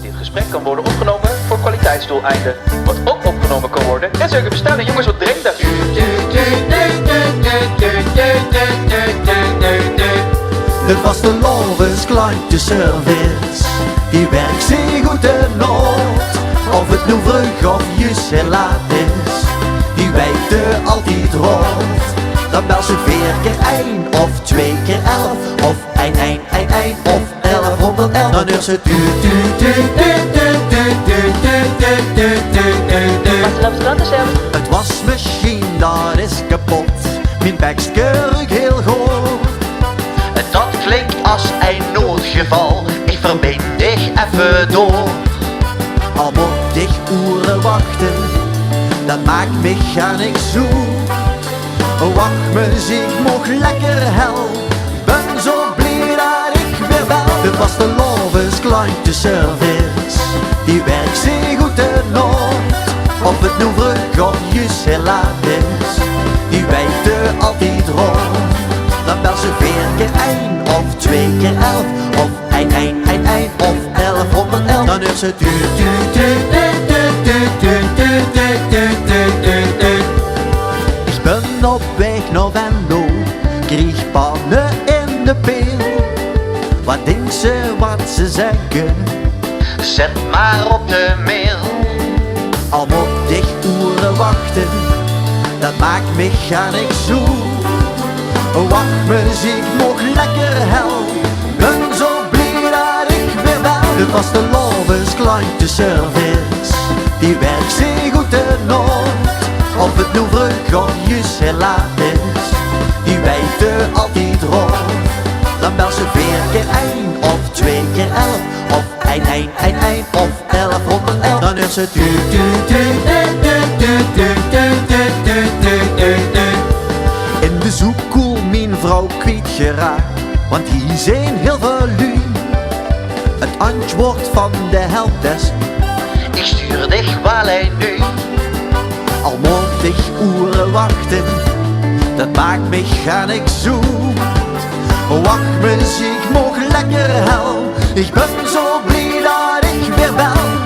Dit gesprek kan worden opgenomen voor kwaliteitsdoeleinden. Wat ook opgenomen kan worden, en zeker bestellen. Jongens, wat drinkt dat? Het was de Lovens klantenservice, die werkt zeer goed in Noord. Of het nu vroeg of juist heel laat is, die wijten altijd rond. Dan bel ze 4 keer 1 of 2 keer 11 of 1 of 1111. Dan is het Het wasmachine dat is kapot, mijn backskeurig heel goed. Dat klinkt als een noodgeval, ik verbind dich even door. Al moet ik uren wachten, dat maakt me gar niks zoet. Wachtmuziek mocht lekker hel, ben zo blij dat ik weer bel. Dit was de Lovens klantenservice, die werkt zeer goed in Noord. Of het nu vroeg of juist heel laat is, die wijten altijd rond. Dan bel ze 4 keer 1 of 2 keer 11 of 1 of 1111. Dan is het Ik ben op weg naar Venlo, kreeg pannen in de peel. Wat denkt ze wat ze zeggen? Zet maar op de mail. Al moet ik uren wachten, dat maakt me gar niks zoet. Wachtmuziek mocht lekker hel, ben zo blij dat ik weer bel. Dit was de Lovens klantenservice, die werkt zeer goed in Noord. Of het nu vroeg of juist heel laat is, die wijten altijd rond. Dan bel ze 4 keer 1 of 2 keer 11 of 1 of 1111. Dan is het In de zoekkoel mijn vrouw kwijtgeraakt, want hier zijn heel veel lui. Het antwoord van de helpdesk: ik stuur dich wel een nu. Al moet ik uren wachten, dat maakt me gar niks zoet. Wachtmuziek mocht lekker hel, ik ben zo blij dat ik weer bel.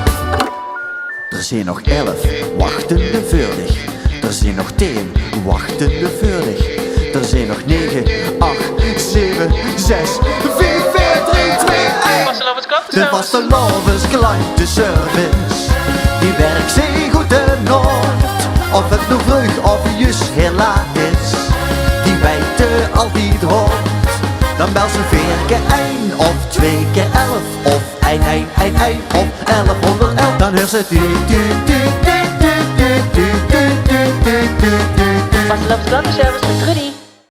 Er zijn nog 11 wachtende voor dich. Er zijn nog 10 wachtende voor dich. Er zijn nog 9, 8, 7, 6, 5, 4, 3, 2, 1. Dit was de Lovens klantenservice, die werkt zeer goed in Noord. Of het nu vroeg of juist heel laat is, die wijten altijd rond. Dan bel ze 4 keer 1 of 2 keer 11 of 1 of 1111. Dan hoort ze Was de Lovens klantenservice met Trudy.